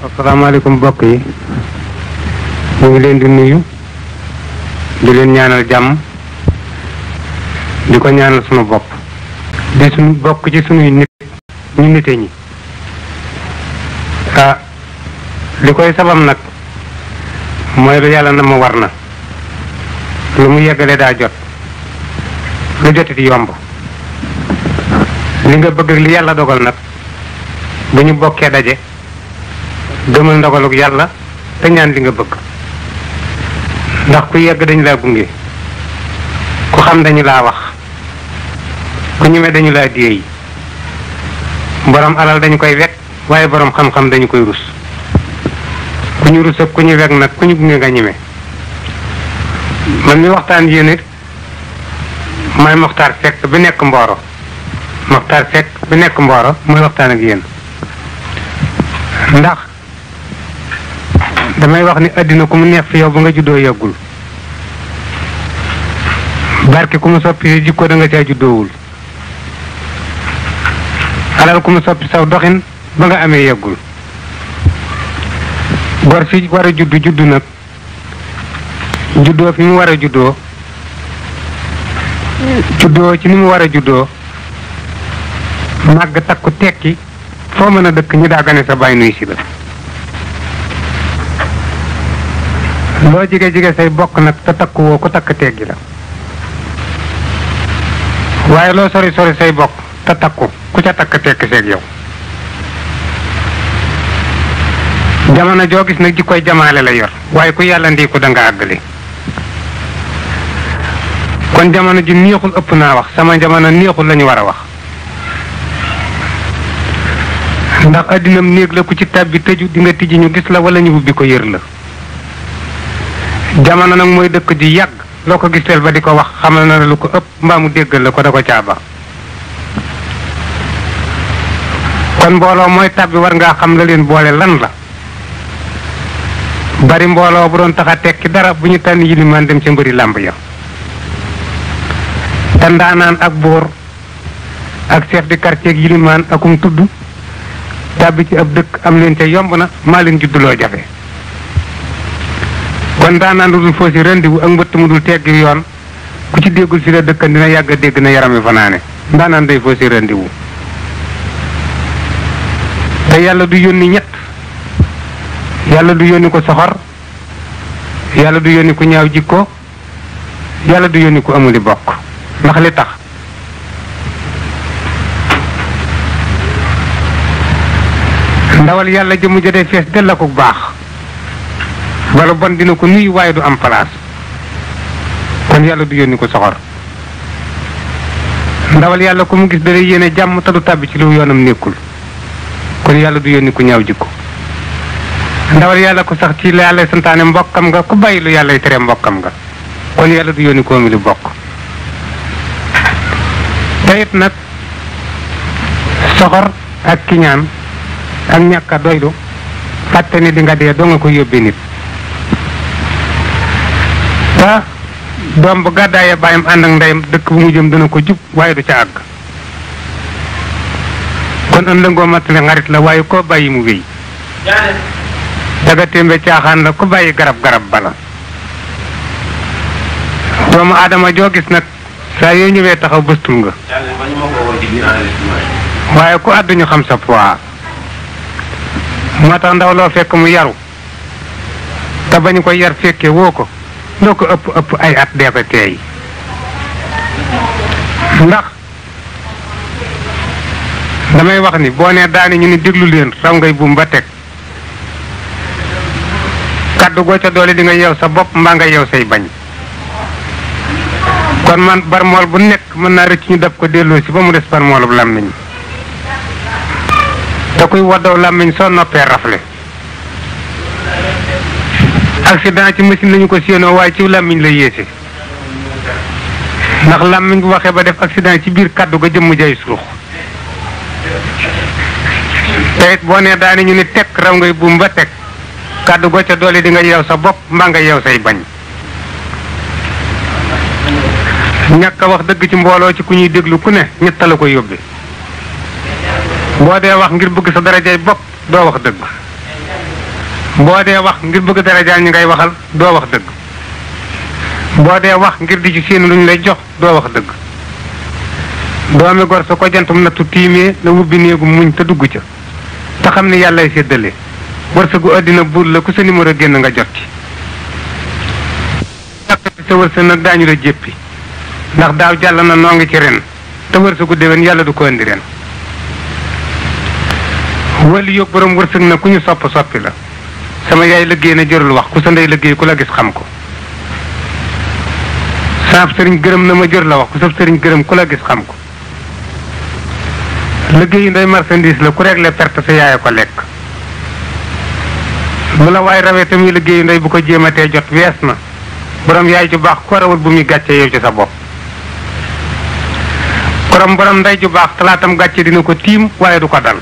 asalaamaaleykum mbokk yi ñu ngi leen di nuyu di leen ñaanal jàmm di ko ñaanal sunu bopp di sunu bokk ci sunuy nit ñu nite ñi li koy sabab nag mooy lu yàlla na ma war na lu mu yeggale daa jot lu jotiti yomb li nga bëgg ak li yàlla dogal nag bu ñu bokkee daje gëmal ndogaluk yàlla te ñaan li nga bëgg ndax ku yegg dañu laa gunge ku xam dañu laa wax ku ñeme dañu laa déey borom alal dañu koy wekk waaye borom xam-xam dañu koy rus ku ñu rus ak ku ñu wekk nag ku ñu gunge nga ñeme man mi waxtaan yéen it may Moxtaar Sekk bi nekk Mboro Moxtaar Sekk bi nekk Mboro mooy waxtaan ak yéen ndax damay wax ni àddina ku mu neex fi yow ba nga juddoo yàggul barke ku mu soppi jikko da nga caa juddoowul alal ku mu soppi saw doxin ba nga amee yàggul gor fi war a juddu nag juddoo fi mu war a juddoo ci ni mu war a juddoo màgg takku tekki foo mën a dëkk ñi daa gane sa bàyyi nuy si la loo jige say bokk nag te takku woo ku takk teggi la waaye loo sori say bokk te takku ku ca takk tekki seeg yow jamono joo gis nag ji koy jamaale la yor waaye ku yàlla ndiiku da nga àggale kon jamono ji neexul ëpp naa wax sama jamono neexul lañu war a wax ndax addinam néeg la ku ci tàbbi tëju di nga tijji ñu gis la wala ñu ubbi ko yër la jamono nag mooy dëkk di yàgg loo ko giseel ba di ko wax xamal na lu ko ëpp mbaa mu déggal la ko da ko caaba kon mbooloo mooy tàbbi war ngaa xam la leen boole lan la bari mbooloo bu doon tax a tekki dara bu ñu tànn yilimaan dem ca mbëri làmb ya te ndaanaan ak buur ak chef de quartier ak yilimaan akum tudd tàbbi ci ab dëkk am leen ca yomb na maa leen judduloo jafe kon ndaanaan lu dul foo si rendiwu ak mbëtt mu dul teggi yoon ku ci déggul fi la dëkkan dina yàgg a dégg na yaram wi fanaane ndaanaan day foo si rendiwu te yàlla du yónni ñett yàlla du yónni ko soxor yàlla du yónni ku ñaaw jikko yàlla du yónni ku amuli bokk ndax li tax ndawal yàlla jëmu jotee fees del la ko baax wala bon dina ko nuyu waaye du am place kon yàlla du yónni ko soxor ndawal yàlla ku mu gis da lay yéene jàmm te du tàbbi ci lu yoonam nekkul kon yàlla du yónni ku ñaaw jikko ndawal yàlla ku sax ci la yàlla santaane mbokkam nga ku bàyyi lu yàlla tere mbokkam nga kon yàlla du yónni ko mi lu bokk te it nag soxor ak kiñaan ak ñàkk a doylu fàtte ni di nga dee doo nga ko yóbbee nit te doom bu gàddaayee bàyyam ànd ak ndeyam dëkk bu mu jëm dana ko jub waaye du ca àgg kon am lëngoo mattale xarit la waaye koo bàyyi mu wéy daga témbe caaxaan la ku bàyyi garab bala doomu aadama joo gis nag saa yoo ñëwee taxaw bëstul nga waaye ku àdduñu xam sa poids moo tax ndaw loo fekk mu yaru te bañu ko yar fekke woo ko loo ko ëpp ay at dee ko teey ndax damay wax ni boo nee daani ñu ni déglu leen raw ngay buum ba teg kaddu goo ca doole di nga yeew sa bopp mbaa nga yeew say bañ kon man barmool bu nekk mën naa rëcc ñu def ko delloo si ba mu des barmoolub làmmiñ te kuy woddaw làmmiñ soo noppee rafle accident ci machine lañu ko séenoo waaye ci làmmiñ la yéese ndax làmmiñ bu waxee ba def accident ci biir kaddu ga jëmm jay suux te it boo nee daani ñu ni tekk raw ngay buum ba teg kaddu go ca doole di nga yeew sa bopp mbaa nga yeew say bañ ñàkk a wax dëgg ci mbooloo ci ku ñuy déglu ku ne ñett la ko yóbbee boo dee wax ngir bëgg sa darajay bopp doo wax dëgg boo dee wax ngir bëgg darajaal ñi ngay waxal doo wax dëgg boo dee wax ngir di ci seen luñ lay jox doo wax dëgg doomi gor su ko jantum nattu tiimee la wubbi néegu muñ te dugg ca te xam ne yàllay séddale wërsëgu àddina buur la ku sa numéro génn nga jot ci ñàkkati sa wërsëg nag daañu la jéppi ndax daaw jàll na noo ngi ci ren te wërsëgu déwén yàlla du ko indi ren wali yóg borom wërsëg na ku ñu soppi la sama yaay liggéey na jërul wax ku sa ndey liggéey ku la gis xam ko saab sëriñ gërëm na ma jër la wax ku sab sëriñ gërëm ku la gis xam ko liggéeyu ndey marchandise la ku réglé perte sa yaay ko lekk lu la waay rawee te muy liggéeyu ndey bu ko jéematee jot wees na borom yaay ju baax ko rawal bu muy gàccee yow ci sa bopp borom ndey ju baax talaatam gàcce dina ko tiim waaye du ko dal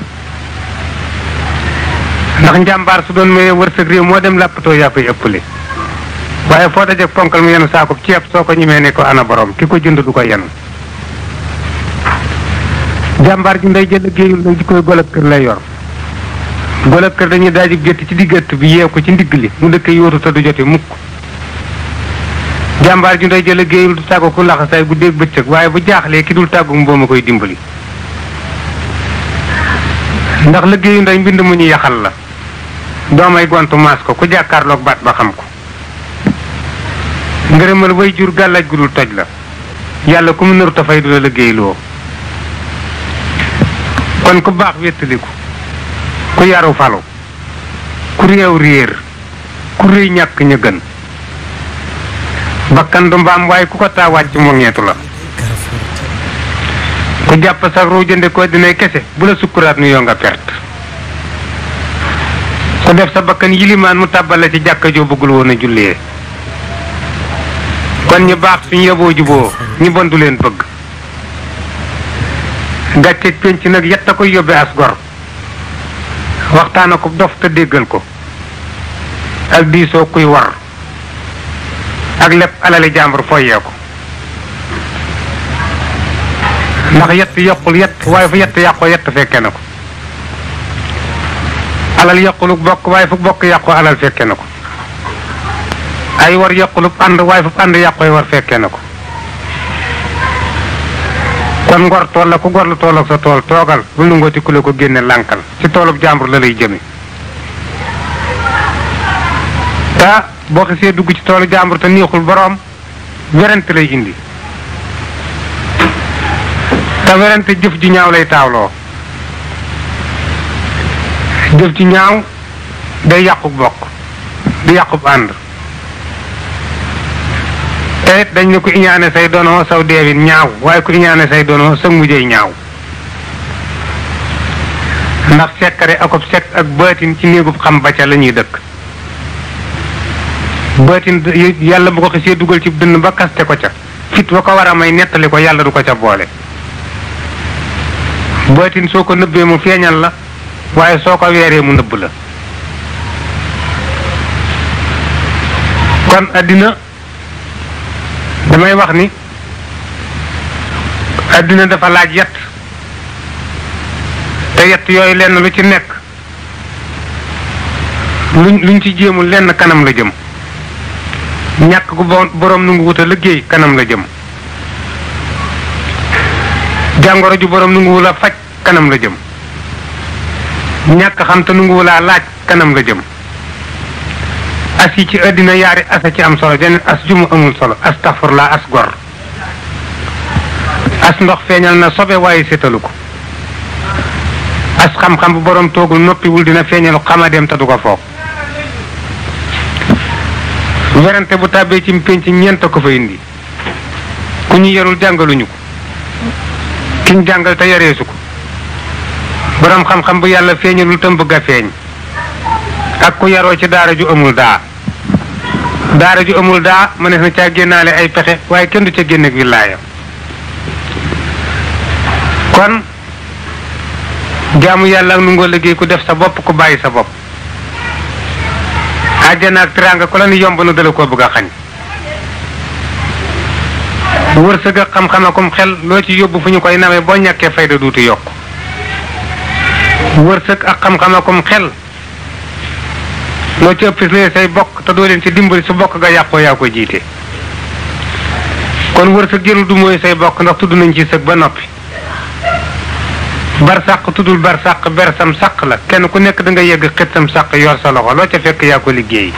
ndax njàmbaar su doon mayee wërsëg réew moo dem làppatoo yaa koy ëppale waaye foo dajeg ponkal mu yenu saako ceeb soo ko ñimee ne ko ana borom ki ko jënd du ko yenu jàmbaar ji ndey jël liggéeyul nag di koy golab kër lay yor golab kër dañuy daaji gétt ci diggante bi yeew ko ci ndigg li mu dëkk yóotu te du joti mukk jàmbaar ji ndey jël liggéeyul du tàggu ku laxasaay bu dégg bëccëg waaye bu jaaxlee ki dul tàggu mboom a koy dimbali ndax liggéeyu ndey mbind mu ñu yaxal la doomay gontu maas ko ku jàkkaarloog baat ba xam ko ngërëmal way jur gàllaaj gu dul toj la yàlla ku mu nëru tafay du la liggéeyloo kon ku baax wéttaliku ku yaru falu ku réew réer ku réy ñàkk ña gën bakkan du mbaam waaye ku ko taa wàcc mu ñeetu la ku jàpp sax ruu jënde ko dinay kese bu la sukkuraat nu yoo nga perte ku def sa bakkan yilimaan mu tàbbal la ci jàkka joo bëggul woon a jullee kon ñu baax suñu yeboo juboo ñu bon du leen bëgg gàcceeg penc nag yett a koy yóbbe as gor waxtaana ko dof te déggal ko ak diisoo kuy war ak lépp alali jàmbur foyee ko ndax yett yokkul yett waaye fu yett yàqoo yett fekke na ko alal yokkulu bokk waaye fu bokk yàqoo alal fekke na ko ay war yokkulub ànd waaye fu ànd yàqooy war fekke na ko kon ngor tool la ku gor lu tool ak sa tool toogal bul nu ngooti ku la ko génne lànkal ci toolub jàmbur la lay jëmi te boo xisee dugg ci toolu jàmbur te neexul boroom werante lay indi te werante jëf ji ñaaw lay taawloo jëf ji ñaaw day yàqub bokk di yàqub ànd te it dañ ne ku iñaane say dono saw deewin ñaaw waaye ku iñaane say dono sa mujjey ñaaw ndax sekkare akob sekk ak baatin ci néegub xam ba ca la ñuy dëkk baatin yàlla bu ko xisee dugal ci dënn ba kaste ko ca fit wa ko war a may nettali ko yàlla du ko ca boole baatin soo ko nëbbee mu feeñal la waaye soo ko weeree mu nëbb la kon àddina damay wax ni àddina dafa laaj yett te yett yooyu lenn lu ci nekk luñ ci jéemul lenn kanam la jëm ñàkk gu boroom nu ngi wut a liggéey kanam la jëm jàngoro ju boroom nu ngi wula faj kanam la jëm ñàkk xam te nu ngi wulaa laaj kanam la jëm as yi ci àddina yaari asa ci am solo jeneen as jumu amul solo astaghfirullah as gor as ndox feeñal na sobe waaye sétalu ko as xam-xam bu boroom toogul noppiwul dina feeñalu xamadeem te du ko foog werante bu tàbbee ci pénc ñeent ko fa indi ku ñu yarul jàngaluñu ko kiñ jàngal te yareesu ko boroom xam-xam bu yàlla feeñalul tam bëgg a feeñ ak ku yaroo ci daara ju amul daa daara ju amul daa mënees na caa génnaale ay pexe waaye kenn du ca génneeg wilaaya kon jaamu yàlla ak nu ngoo liggéey ku def sa bopp ku bàyyi sa bopp àjjana ak teraanga ku la ni yomb na dala koo bëgg a xañ wërsëg ak xam-xam akum xel loo ci yóbbu fu ñu koy nawee boo ñàkkee fayda duuti yokk wërsëg ak xam-xam akum xel loo ci ëpp say bokk te doo leen ci dimbali su bokk ga yàqoo yaa ko jiite kon wërsëg jërul du mooy say bokk ndax tudd nañ ci sëg ba noppi bar sàq tuddul bar sàq ber sam sàq la kenn ku nekk da nga yegg xet sam sàq yor sa loxo loo ca fekk yaa ko liggéey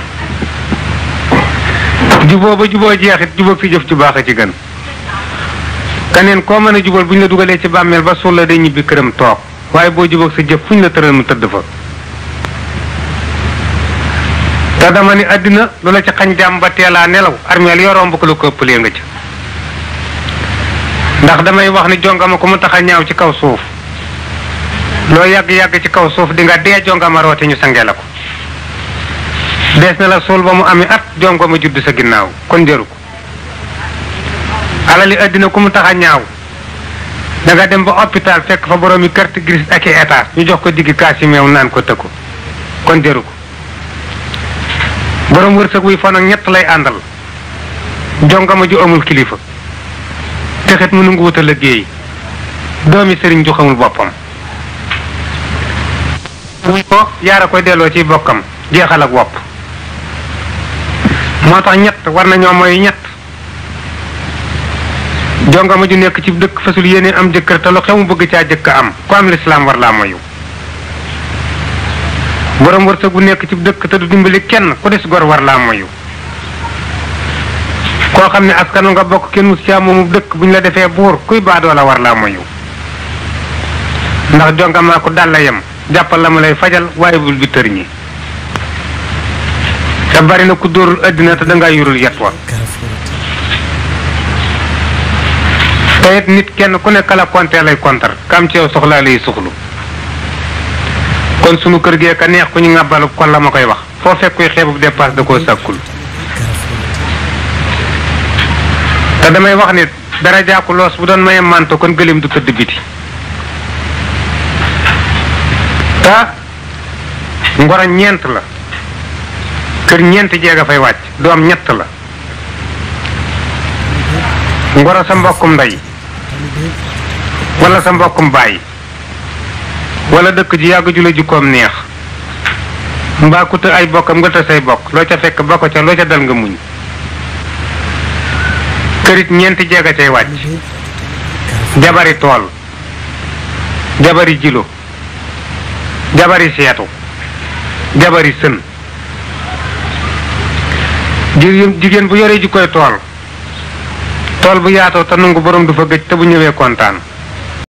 juboo ba juboo jeexit jubóog si jëf ju baax a ci gën keneen koo mën a jubal bu ñu la dugalee ci bàmmeel ba suul la day ñibbi këram toog waaye boo jubóog sa jëf fu ñu la tëral mu tëdd fa te dama ni àddina lu la ci xañ jàmm ba teelaa nelaw armeel yoo romb ko lu ko ëppalee nga ca ndax damay wax ni jongama ko mu tax a ñaaw ci kaw suuf loo yàgg-yàgg ci kaw suuf di nga dee jongama roote ñu sange la ko dees na la suul ba mu ami at jongama judd sa ginnaaw kon jëru ko alali àddina ku mu tax a ñaaw da nga dem ba hôpital fekk fa boroomi carte grise ak i étage ñu jox ko diggi kaasi meew naan ko tëkku kon jëru ko borom wërsëg wuy fan ak ñett lay àndal jongama ju amul kilifa texet mu nangu wuta liggéey doomi sëriñ ju xamul boppam wuy ko yaara koy delloo ci bokkam jeexal ak wopp moo tax ñett war nañoo mooy ñett jongama ju nekk ci dëkk fasul yéene am jëkkër te lu xew mu bëgg caa jëkk am ku am lislaam war laa moyu borom wërsëg bu nekk ci dëkk te du dimbali kenn ku des gor war laa moyu koo xam ne askanu nga bokk kenn mus caa moomu dëkk bu ñu la defee buur kuy baadoo la war laa moyu ndax jongamaa ko dal la yem jàppal la mu lay fajal waaye bul bi tër ñi te bari na ku dóorul àddina te dangaa yurul yet wa te it nit kenn ku nekk la kontee lay kontar kam ci yow soxlaa lay suxlu kon sunu kër gee ka neex ku ñu ŋàbbalu kon la ma koy wax foo fekk kuy xeebub dépasse da koo sàkkul te damay wax ni dara jaaku loos bu doon maye manto kon gëlim du tëdd biti te ngoro ñeent la kër ñeent jeega fay wàcc doom ñett la ngoro sa mbokkum ndey wala sa mbokkum baay wala dëkk ji yàgg ju la jukkoom neex mbaa ku të ay bokkam nga të say bokk loo ca fekk ba ko ca loo ca dal nga muñ kërit ñeenti jeega cay wàcc jabari tool jabari jilo jabari seetu jabari sën jigéen bu yoree ji koy tool bu yaatoo te nangu borom du fa gëj te bu ñëwee kontaan